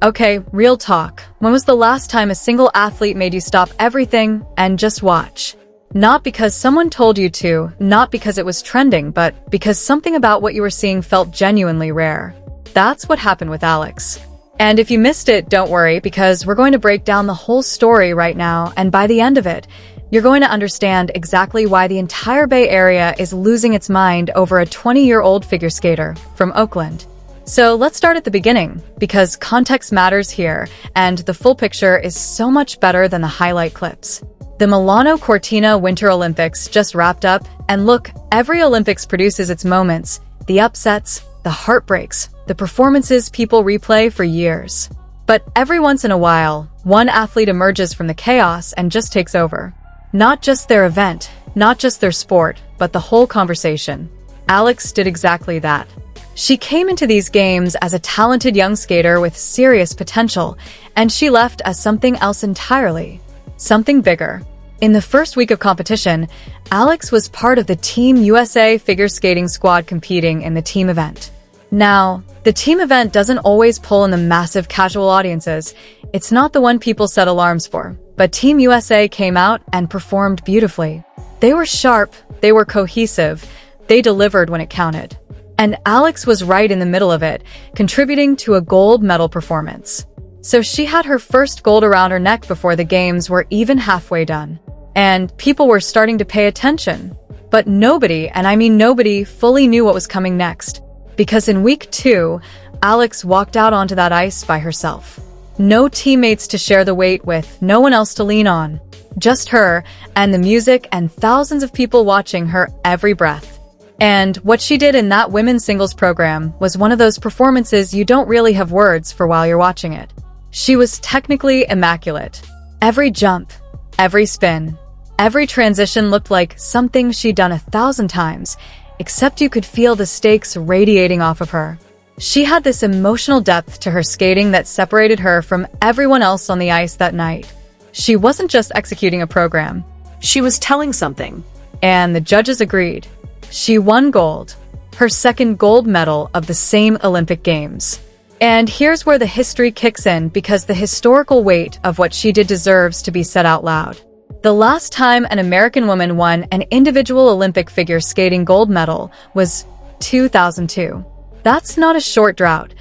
Okay, real talk. When was the last time a single athlete made you stop everything and just watch? Not because someone told you to, not because it was trending, but because something about what you were seeing felt genuinely rare. That's what happened with Alex. And if you missed it, don't worry, because we're going to break down the whole story right now, and by the end of it, you're going to understand exactly why the entire Bay Area is losing its mind over a 20-year-old figure skater from Oakland. So let's start at the beginning, because context matters here, and the full picture is so much better than the highlight clips. The Milano Cortina Winter Olympics just wrapped up, and look, every Olympics produces its moments, the upsets, the heartbreaks, the performances people replay for years. But every once in a while, one athlete emerges from the chaos and just takes over. Not just their event, not just their sport, but the whole conversation. Alex did exactly that. She came into these games as a talented young skater with serious potential, and she left as something else entirely. Something bigger. In the first week of competition, Alex was part of the Team USA figure skating squad competing in the team event. Now, the team event doesn't always pull in the massive casual audiences. It's not the one people set alarms for. But Team USA came out and performed beautifully. They were sharp, they were cohesive, they delivered when it counted. And Alex was right in the middle of it, contributing to a gold medal performance. So she had her first gold around her neck before the games were even halfway done. And people were starting to pay attention. But nobody, and I mean nobody, fully knew what was coming next. Because in week 2, Alex walked out onto that ice by herself. No teammates to share the weight with, no one else to lean on. Just her, and the music, and thousands of people watching her every breath. And what she did in that women's singles program was one of those performances you don't really have words for while you're watching it. She was technically immaculate. Every jump, every spin, every transition looked like something she'd done 1,000 times, except you could feel the stakes radiating off of her. She had this emotional depth to her skating that separated her from everyone else on the ice that night. She wasn't just executing a program. She was telling something. And the judges agreed. She won gold, her second gold medal of the same Olympic Games. And here's where the history kicks in, because the historical weight of what she did deserves to be said out loud. The last time an American woman won an individual Olympic figure skating gold medal was 2002. That's not a short drought.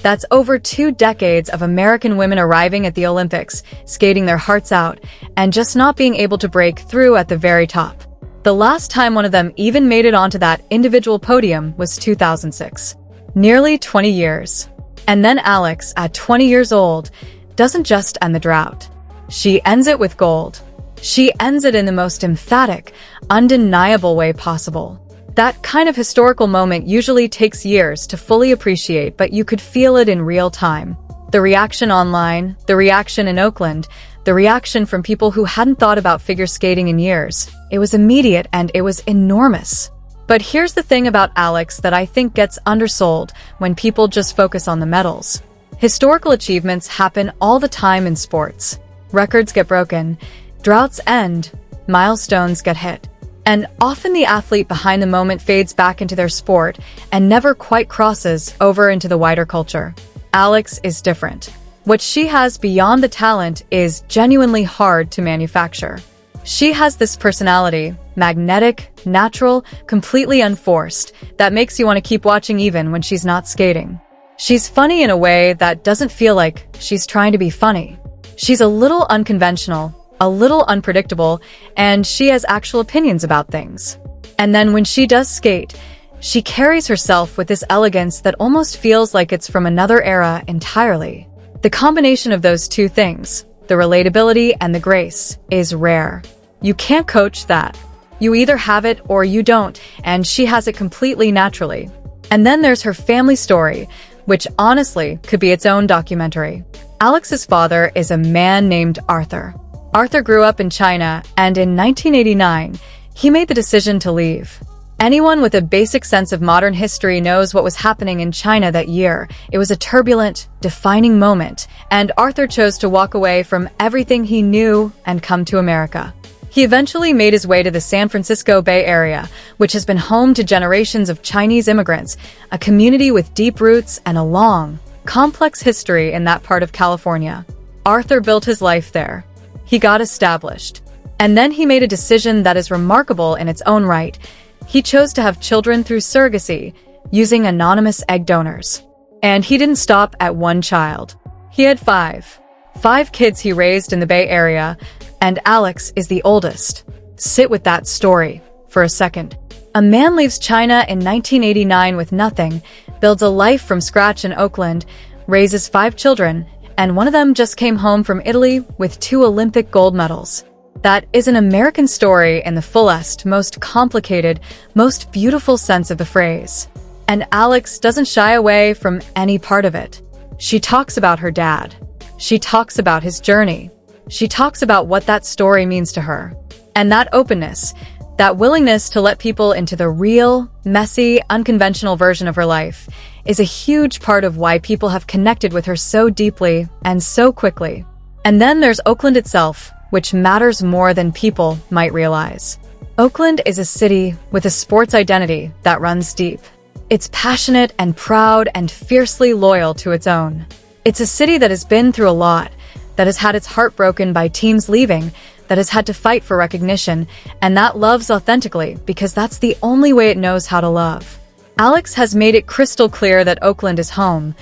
That's over 2 decades of American women arriving at the Olympics, skating their hearts out, and just not being able to break through at the very top. The last time one of them even made it onto that individual podium was 2006. Nearly 20 years. And then Alex, at 20 years old, doesn't just end the drought. She ends it with gold. She ends it in the most emphatic, undeniable way possible. That kind of historical moment usually takes years to fully appreciate, but you could feel it in real time. The reaction online, the reaction in Oakland, the reaction from people who hadn't thought about figure skating in years. It was immediate and it was enormous. But here's the thing about Alex that I think gets undersold when people just focus on the medals. Historical achievements happen all the time in sports. Records get broken, droughts end, milestones get hit. And often the athlete behind the moment fades back into their sport and never quite crosses over into the wider culture. Alex is different. What she has beyond the talent is genuinely hard to manufacture. She has this personality, magnetic, natural, completely unforced, that makes you want to keep watching even when she's not skating. She's funny in a way that doesn't feel like she's trying to be funny. She's a little unconventional, a little unpredictable, and she has actual opinions about things. And then when she does skate, she carries herself with this elegance that almost feels like it's from another era entirely. The combination of those two things, the relatability and the grace, is rare. You can't coach that. You either have it or you don't, and she has it completely naturally. And then there's her family story, which honestly could be its own documentary. Alex's father is a man named Arthur. Arthur grew up in China, and in 1989, he made the decision to leave. Anyone with a basic sense of modern history knows what was happening in China that year. It was a turbulent, defining moment, and Arthur chose to walk away from everything he knew and come to America. He eventually made his way to the San Francisco Bay Area, which has been home to generations of Chinese immigrants, a community with deep roots and a long, Complex history in that part of California. Arthur built his life there. He got established. And then he made a decision that is remarkable in its own right. He chose to have children through surrogacy, using anonymous egg donors. And he didn't stop at one child. He had five. 5 kids he raised in the Bay Area, and Alex is the oldest. Sit with that story for a second. A man leaves China in 1989 with nothing, builds a life from scratch in Oakland, raises 5 children, and one of them just came home from Italy with 2 Olympic gold medals. That is an American story in the fullest, most complicated, most beautiful sense of the phrase. And Alex doesn't shy away from any part of it. She talks about her dad. She talks about his journey. She talks about what that story means to her. And that openness, that willingness to let people into the real, messy, unconventional version of her life, is a huge part of why people have connected with her so deeply and so quickly. And then there's Oakland itself, which matters more than people might realize. Oakland is a city with a sports identity that runs deep. It's passionate and proud and fiercely loyal to its own. It's a city that has been through a lot, that has had its heart broken by teams leaving, that has had to fight for recognition, and that loves authentically because that's the only way it knows how to love. Alex has made it crystal clear that Oakland is home.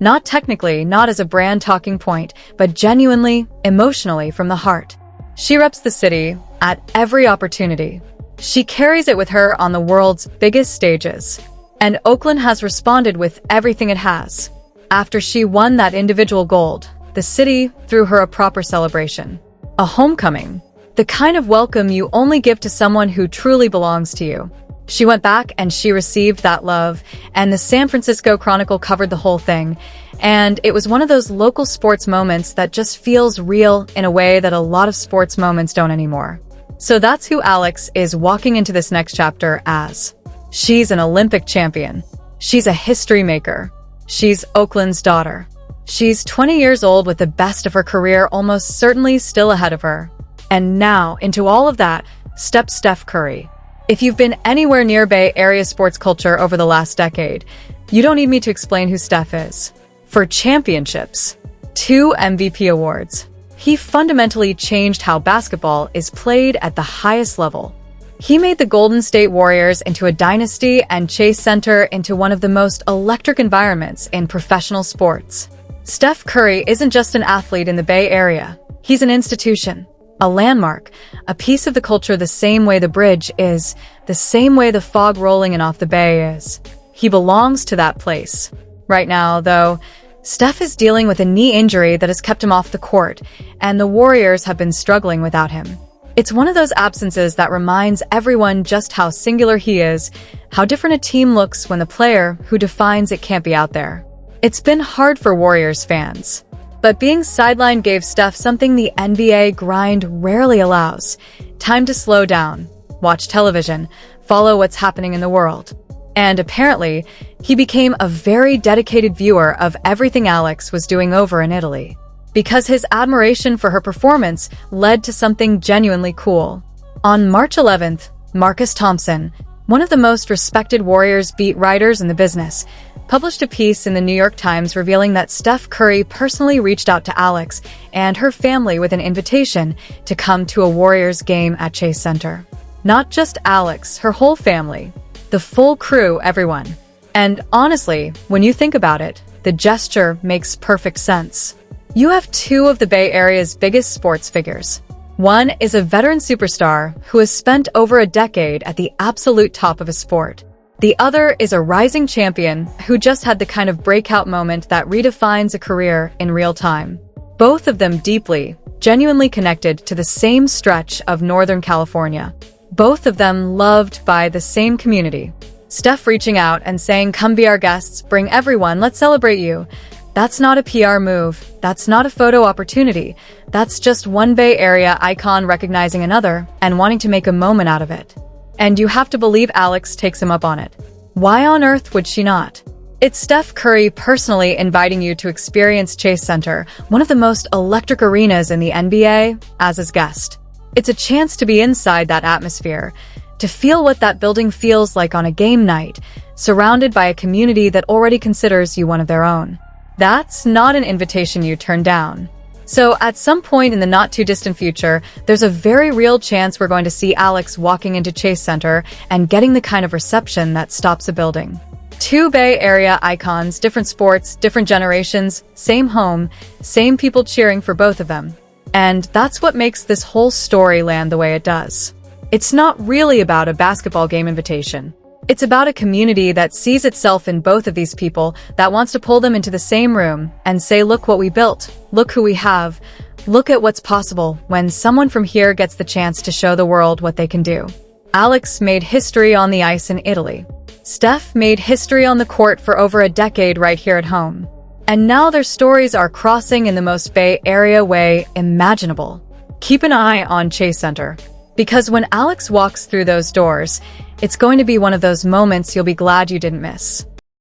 Not technically, not as a brand talking point, but genuinely, emotionally from the heart. She reps the city at every opportunity. She carries it with her on the world's biggest stages. And Oakland has responded with everything it has. After she won that individual gold, the city threw her a proper celebration. A homecoming. The kind of welcome you only give to someone who truly belongs to you. She went back and she received that love, and the San Francisco Chronicle covered the whole thing. And it was one of those local sports moments that just feels real in a way that a lot of sports moments don't anymore. So that's who Alex is walking into this next chapter as. She's an Olympic champion. She's a history maker. She's Oakland's daughter. She's 20 years old with the best of her career almost certainly still ahead of her. And now, into all of that, steps Steph Curry. If you've been anywhere near Bay Area sports culture over the last decade, you don't need me to explain who Steph is. For championships, 2 MVP awards, he fundamentally changed how basketball is played at the highest level. He made the Golden State Warriors into a dynasty and Chase Center into one of the most electric environments in professional sports. Steph Curry isn't just an athlete in the Bay Area. He's an institution, a landmark, a piece of the culture the same way the bridge is, the same way the fog rolling in off the bay is. He belongs to that place. Right now, though, Steph is dealing with a knee injury that has kept him off the court, and the Warriors have been struggling without him. It's one of those absences that reminds everyone just how singular he is, how different a team looks when the player who defines it can't be out there. It's been hard for Warriors fans. But being sidelined gave Steph something the NBA grind rarely allows. Time to slow down, watch television, follow what's happening in the world. And apparently, he became a very dedicated viewer of everything Alex was doing over in Italy. Because his admiration for her performance led to something genuinely cool. On March 11th, Marcus Thompson, one of the most respected Warriors beat writers in the business, published a piece in the New York Times revealing that Steph Curry personally reached out to Alex and her family with an invitation to come to a Warriors game at Chase Center. Not just Alex, her whole family. The full crew, everyone. And honestly, when you think about it, the gesture makes perfect sense. You have 2 of the Bay Area's biggest sports figures. One is a veteran superstar who has spent over a decade at the absolute top of a sport. The other is a rising champion who just had the kind of breakout moment that redefines a career in real time. Both of them deeply, genuinely connected to the same stretch of Northern California. Both of them loved by the same community. Steph reaching out and saying, "Come be our guests, bring everyone, let's celebrate you." That's not a PR move. That's not a photo opportunity. That's just one Bay Area icon recognizing another and wanting to make a moment out of it. And you have to believe Alex takes him up on it. Why on earth would she not? It's Steph Curry personally inviting you to experience Chase Center, one of the most electric arenas in the NBA, as his guest. It's a chance to be inside that atmosphere, to feel what that building feels like on a game night, surrounded by a community that already considers you one of their own. That's not an invitation you turn down. So at some point in the not-too-distant future, there's a very real chance we're going to see Alex walking into Chase Center and getting the kind of reception that stops a building. Two Bay Area icons, different sports, different generations, same home, same people cheering for both of them. And that's what makes this whole story land the way it does. It's not really about a basketball game invitation. It's about a community that sees itself in both of these people, that wants to pull them into the same room and say, look what we built, look who we have, look at what's possible when someone from here gets the chance to show the world what they can do. Alex made history on the ice in Italy. Steph made history on the court for over a decade right here at home. And now their stories are crossing in the most Bay Area way imaginable. Keep an eye on Chase Center, because when Alex walks through those doors, it's going to be one of those moments you'll be glad you didn't miss.